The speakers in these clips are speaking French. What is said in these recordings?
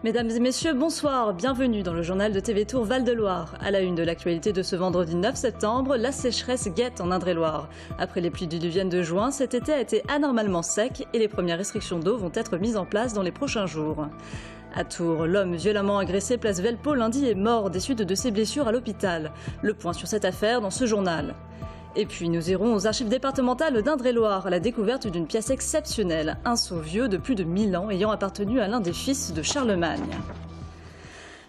Mesdames et messieurs, bonsoir, bienvenue dans le journal de TV Tour Val-de-Loire. À la une de l'actualité de ce vendredi 9 septembre, la sécheresse guette en Indre-et-Loire. Après les pluies diluviennes de juin, cet été a été anormalement sec et les premières restrictions d'eau vont être mises en place dans les prochains jours. À Tours, l'homme violemment agressé place Velpeau lundi est mort des suites de ses blessures à l'hôpital. Le point sur cette affaire dans ce journal. Et puis nous irons aux archives départementales d'Indre-et-Loire à la découverte d'une pièce exceptionnelle, un sceau vieux de plus de 1000 ans ayant appartenu à l'un des fils de Charlemagne.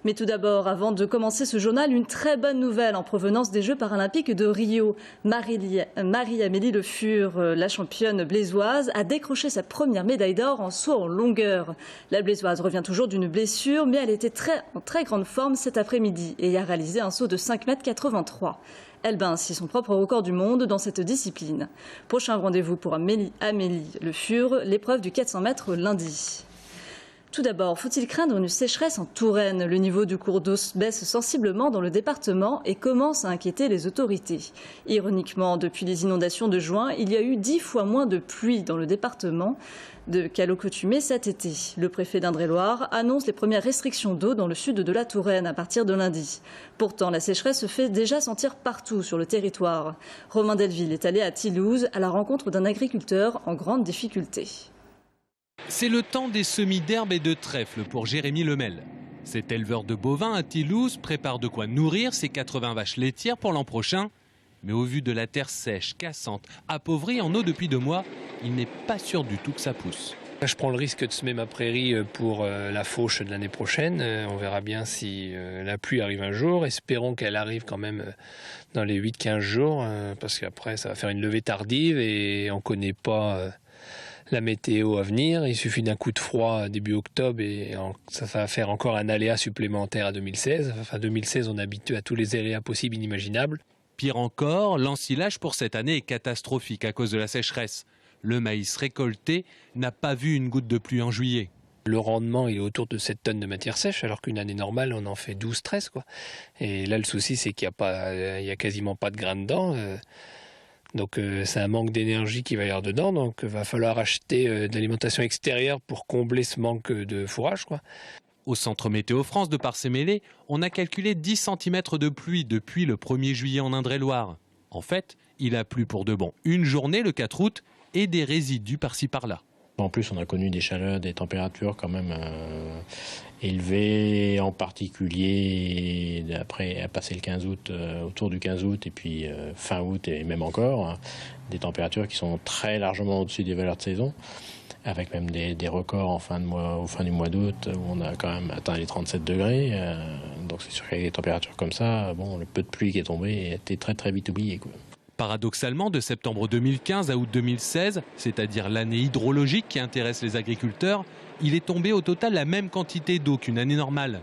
Mais tout d'abord, avant de commencer ce journal, une très bonne nouvelle en provenance des Jeux paralympiques de Rio. Marie-Amélie Le Fur, la championne blésoise, a décroché sa première médaille d'or en saut en longueur. La blésoise revient toujours d'une blessure, mais elle était en très grande forme cet après-midi et a réalisé un saut de 5,83 m. Elle bat ainsi son propre record du monde dans cette discipline. Prochain rendez-vous pour Amélie Le Fur, l'épreuve du 400 mètres lundi. Tout d'abord, faut-il craindre une sécheresse en Touraine? Le niveau du cours d'eau baisse sensiblement dans le département et commence à inquiéter les autorités. Ironiquement, depuis les inondations de juin, il y a eu 10 fois moins de pluie dans le département qu'à l'accoutumée cet été. Le préfet d'Indre-et-Loire annonce les premières restrictions d'eau dans le sud de la Touraine à partir de lundi. Pourtant, la sécheresse se fait déjà sentir partout sur le territoire. Romain Delville est allé à Thilouze à la rencontre d'un agriculteur en grande difficulté. C'est le temps des semis d'herbe et de trèfle pour Jérémy Lemel. Cet éleveur de bovins à Thilouze prépare de quoi nourrir ses 80 vaches laitières pour l'an prochain. Mais au vu de la terre sèche, cassante, appauvrie en eau depuis 2 mois, il n'est pas sûr du tout que ça pousse. Je prends le risque de semer ma prairie pour la fauche de l'année prochaine. On verra bien si la pluie arrive un jour. Espérons qu'elle arrive quand même dans les 8-15 jours, parce qu'après ça va faire une levée tardive et on ne connaît pas la météo à venir. Il suffit d'un coup de froid début octobre et ça va faire encore un aléa supplémentaire à 2016. Enfin 2016, on est habitué à tous les aléas possibles inimaginables. Pire encore, l'ensilage pour cette année est catastrophique à cause de la sécheresse. Le maïs récolté n'a pas vu une goutte de pluie en juillet. Le rendement il est autour de 7 tonnes de matière sèche, alors qu'une année normale, on en fait 12-13, quoi. Et là, le souci, c'est qu'il n'y a quasiment pas de grains dedans. Donc c'est un manque d'énergie qui va y avoir dedans. Donc il va falloir acheter de l'alimentation extérieure pour combler ce manque de fourrage, quoi. Au centre Météo France de Parcé-Mélé, on a calculé 10 cm de pluie depuis le 1er juillet en Indre-et-Loire. En fait, il a plu pour de bon une journée le 4 août et des résidus par-ci par-là. En plus, on a connu des chaleurs, des températures quand même élevées, en particulier après passer le 15 août, autour du 15 août et puis fin août et même encore, hein, des températures qui sont très largement au-dessus des valeurs de saison, avec même des records au fin du mois d'août où on a quand même atteint les 37 degrés. Donc c'est sûr qu'avec des températures comme ça, bon, le peu de pluie qui est tombé a été très très vite oublié, quoi. Paradoxalement, de septembre 2015 à août 2016, c'est-à-dire l'année hydrologique qui intéresse les agriculteurs, il est tombé au total la même quantité d'eau qu'une année normale.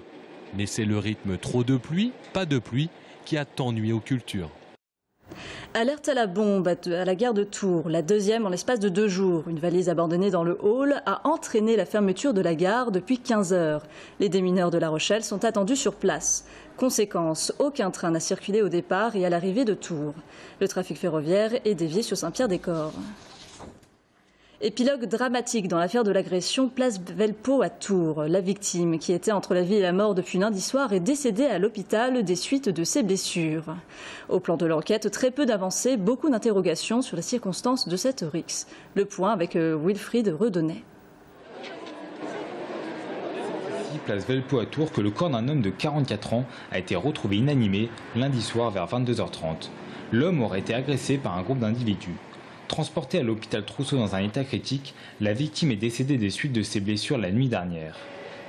Mais c'est le rythme trop de pluie, pas de pluie, qui a tant nui aux cultures. Alerte à la bombe à la gare de Tours, la deuxième en l'espace de 2 jours. Une valise abandonnée dans le hall a entraîné la fermeture de la gare depuis 15 heures. Les démineurs de La Rochelle sont attendus sur place. Conséquence, aucun train n'a circulé au départ et à l'arrivée de Tours. Le trafic ferroviaire est dévié sur Saint-Pierre-des-Corps. Épilogue dramatique dans l'affaire de l'agression place Velpeau à Tours. La victime, qui était entre la vie et la mort depuis lundi soir, est décédée à l'hôpital des suites de ses blessures. Au plan de l'enquête, très peu d'avancées, beaucoup d'interrogations sur les circonstances de cette rixe. Le point avec Wilfried Redonnet. Place Velpeau à Tours que le corps d'un homme de 44 ans a été retrouvé inanimé lundi soir vers 22h30. L'homme aurait été agressé par un groupe d'individus. Transporté à l'hôpital Trousseau dans un état critique, la victime est décédée des suites de ses blessures la nuit dernière.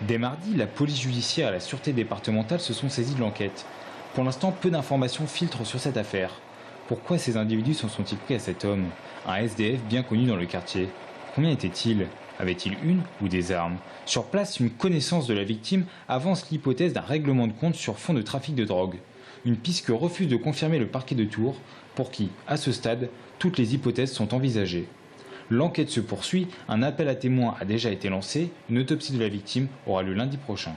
Dès mardi, la police judiciaire et la sûreté départementale se sont saisis de l'enquête. Pour l'instant, peu d'informations filtrent sur cette affaire. Pourquoi ces individus s'en sont-ils pris à cet homme, un SDF bien connu dans le quartier? Combien étaient-ils? Avait-il une ou des armes? Sur place, une connaissance de la victime avance l'hypothèse d'un règlement de compte sur fond de trafic de drogue. Une piste que refuse de confirmer le parquet de Tours, pour qui, à ce stade, toutes les hypothèses sont envisagées. L'enquête se poursuit, un appel à témoins a déjà été lancé, une autopsie de la victime aura lieu lundi prochain.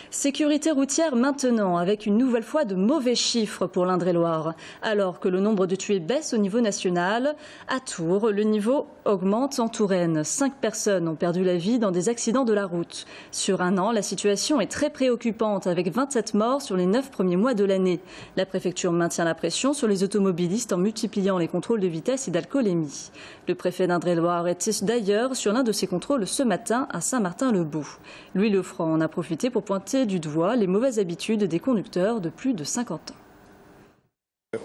Sécurité routière maintenant, avec une nouvelle fois de mauvais chiffres pour l'Indre-et-Loire. Alors que le nombre de tués baisse au niveau national, à Tours, le niveau augmente en Touraine. 5 personnes ont perdu la vie dans des accidents de la route. Sur un an, la situation est très préoccupante, avec 27 morts sur les 9 premiers mois de l'année. La préfecture maintient la pression sur les automobilistes en multipliant les contrôles de vitesse et d'alcoolémie. Le préfet d'Indre-et-Loire était d'ailleurs sur l'un de ces contrôles ce matin à Saint-Martin-le-Bourg. Louis Lefranc en a profité pour pointer du doigt les mauvaises habitudes des conducteurs de plus de 50 ans.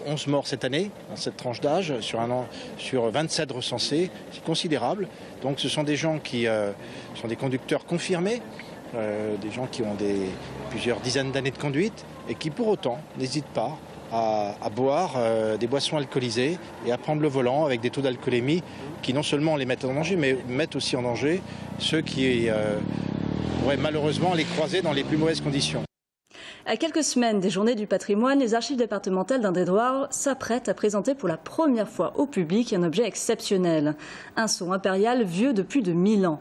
11 morts cette année, dans cette tranche d'âge, sur un an, sur 27 recensés, c'est considérable. Donc ce sont des gens qui sont des conducteurs confirmés, des gens qui ont plusieurs dizaines d'années de conduite et qui pour autant n'hésitent pas à boire des boissons alcoolisées et à prendre le volant avec des taux d'alcoolémie qui non seulement les mettent en danger, mais mettent aussi en danger ceux qui pourraient malheureusement les croiser dans les plus mauvaises conditions. À quelques semaines des Journées du patrimoine, les archives départementales d'Indre-et-Loire s'apprêtent à présenter pour la première fois au public un objet exceptionnel. Un sceau impérial vieux de plus de 1000 ans.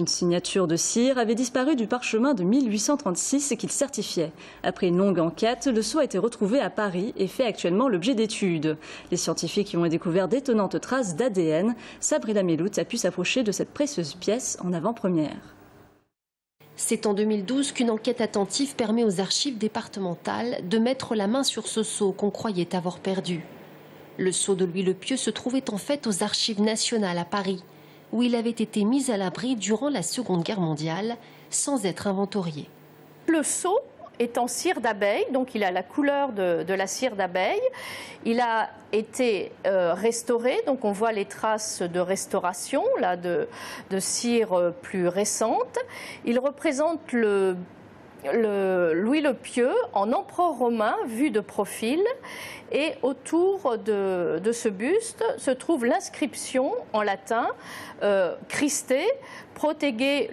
Une signature de cire avait disparu du parchemin de 1836 qu'il certifiait. Après une longue enquête, le sceau a été retrouvé à Paris et fait actuellement l'objet d'études. Les scientifiques y ont découvert d'étonnantes traces d'ADN. Sabrina Melout a pu s'approcher de cette précieuse pièce en avant-première. C'est en 2012 qu'une enquête attentive permet aux archives départementales de mettre la main sur ce sceau qu'on croyait avoir perdu. Le sceau de Louis le Pieux se trouvait en fait aux archives nationales à Paris, où il avait été mis à l'abri durant la Seconde Guerre mondiale, sans être inventorié. Le sceau est en cire d'abeille, donc il a la couleur de la cire d'abeille. Il a été restauré, donc on voit les traces de restauration là, de cire plus récente. Il représente Louis le Pieux en empereur romain vu de profil, et autour de ce buste se trouve l'inscription en latin Christe protege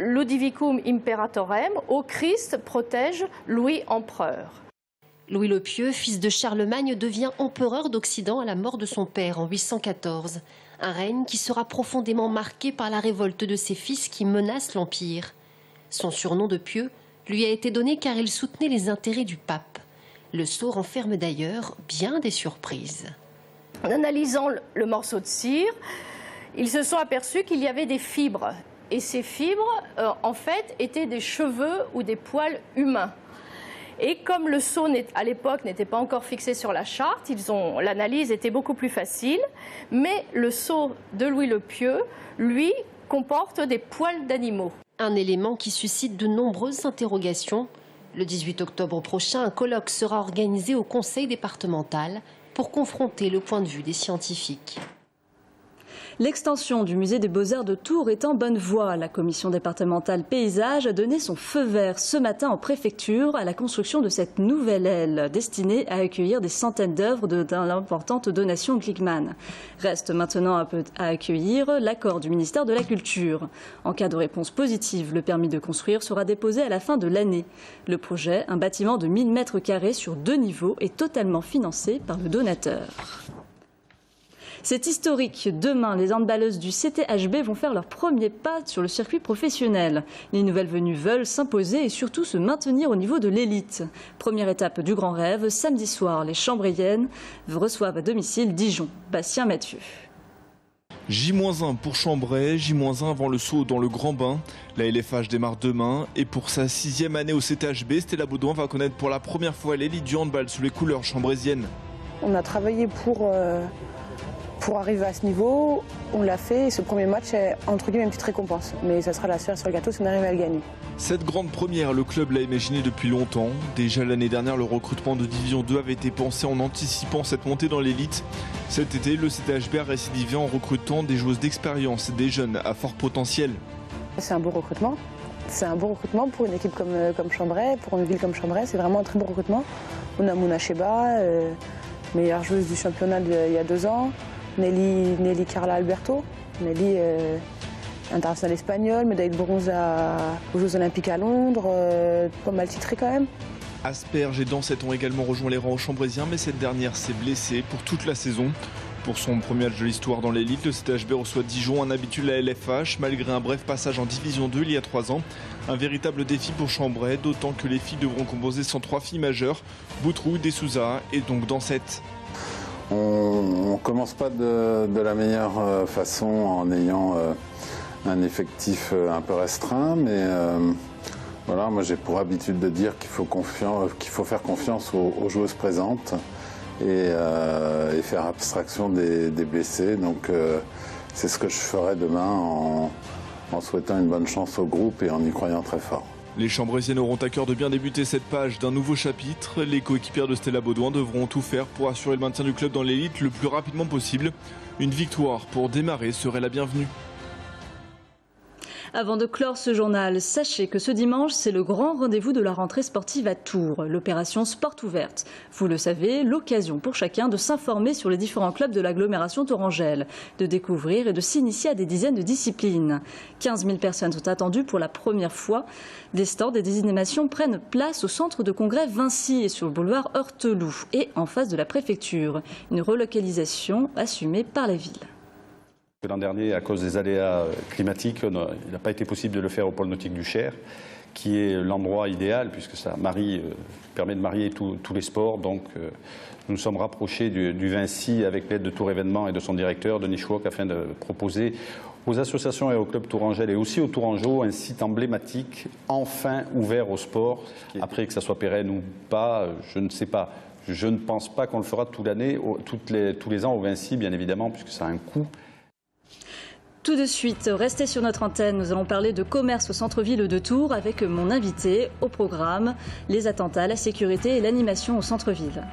Ludovicum Imperatorem, au Christ protège Louis empereur. Louis le Pieux, fils de Charlemagne, devient empereur d'Occident à la mort de son père en 814. Un règne qui sera profondément marqué par la révolte de ses fils qui menacent l'Empire. Son surnom de Pieux lui a été donné car il soutenait les intérêts du pape. Le sceau renferme d'ailleurs bien des surprises. En analysant le morceau de cire, ils se sont aperçus qu'il y avait des fibres. Et ces fibres, en fait, étaient des cheveux ou des poils humains. Et comme le sceau, à l'époque, n'était pas encore fixé sur la charte, l'analyse était beaucoup plus facile. Mais le sceau de Louis le Pieux, lui, comporte des poils d'animaux. Un élément qui suscite de nombreuses interrogations. Le 18 octobre prochain, un colloque sera organisé au conseil départemental pour confronter le point de vue des scientifiques. L'extension du musée des Beaux-Arts de Tours est en bonne voie. La commission départementale paysage a donné son feu vert ce matin en préfecture à la construction de cette nouvelle aile destinée à accueillir des centaines d'œuvres de l'importante donation Glickman. Reste maintenant à accueillir l'accord du ministère de la Culture. En cas de réponse positive, le permis de construire sera déposé à la fin de l'année. Le projet, un bâtiment de 1000 m² sur 2 niveaux, est totalement financé par le donateur. C'est historique. Demain, les handballeuses du CTHB vont faire leur premier pas sur le circuit professionnel. Les nouvelles venues veulent s'imposer et surtout se maintenir au niveau de l'élite. Première étape du grand rêve, samedi soir, les Chambriennes reçoivent à domicile Dijon. Bastien Mathieu. J-1 pour Chambray, J-1 avant le saut dans le grand bain. La LFH démarre demain et pour sa 6e année au CTHB, Stella Baudouin va connaître pour la première fois l'élite du handball sous les couleurs chambraisiennes. On a travaillé pour arriver à ce niveau, on l'a fait et ce premier match est entre guillemets une petite récompense. Mais ça sera la cerise sur le gâteau si on arrive à le gagner. Cette grande première, le club l'a imaginé depuis longtemps. Déjà l'année dernière, le recrutement de Division 2 avait été pensé en anticipant cette montée dans l'élite. Cet été, le CTHB a récidivé en recrutant des joueuses d'expérience, des jeunes à fort potentiel. C'est un beau recrutement. C'est un bon recrutement pour une équipe comme Chambray, pour une ville comme Chambray. C'est vraiment un très bon recrutement. On a Mouna Cheba, meilleure joueuse du championnat il y a 2 ans. Nelly Carla Alberto, Nelly internationale espagnole, médaille de bronze aux Jeux Olympiques à Londres, pas mal titrée quand même. Asperge et Dansette ont également rejoint les rangs chambraisiens, mais cette dernière s'est blessée pour toute la saison. Pour son premier match de l'histoire dans l'élite, le CTHB reçoit Dijon, un habitué de la LFH, malgré un bref passage en Division 2 il y a 3 ans. Un véritable défi pour Chambray, d'autant que les filles devront composer sans 3 filles majeures, Boutroux, Desouza et donc Dansette. On ne commence pas de la meilleure façon en ayant un effectif un peu restreint, mais voilà, moi j'ai pour habitude de dire qu'il faut faire confiance aux joueuses présentes et faire abstraction des blessés. Donc c'est ce que je ferai demain en souhaitant une bonne chance au groupe et en y croyant très fort. Les Chambraysiennes auront à cœur de bien débuter cette page d'un nouveau chapitre. Les coéquipières de Stella Baudouin devront tout faire pour assurer le maintien du club dans l'élite le plus rapidement possible. Une victoire pour démarrer serait la bienvenue. Avant de clore ce journal, sachez que ce dimanche, c'est le grand rendez-vous de la rentrée sportive à Tours, l'opération Sports Ouverte. Vous le savez, l'occasion pour chacun de s'informer sur les différents clubs de l'agglomération tourangelle, de découvrir et de s'initier à des dizaines de disciplines. 15 000 personnes sont attendues pour la première fois. Des stands et des animations prennent place au centre de congrès Vinci et sur le boulevard Heurteloup et en face de la préfecture. Une relocalisation assumée par la ville. L'an dernier, à cause des aléas climatiques, il n'a pas été possible de le faire au pôle nautique du Cher, qui est l'endroit idéal puisque ça permet de marier tous les sports. Donc nous nous sommes rapprochés du Vinci avec l'aide de Tours Événements et de son directeur, Denis Chouoc, afin de proposer aux associations et aux clubs tourangels et aussi aux Tourangeaux un site emblématique enfin ouvert au sport. Après que ça soit pérenne ou pas, je ne sais pas. Je ne pense pas qu'on le fera tous les ans au Vinci, bien évidemment, puisque ça a un coût. Tout de suite, restez sur notre antenne. Nous allons parler de commerce au centre-ville de Tours avec mon invité au programme, les attentats, la sécurité et l'animation au centre-ville.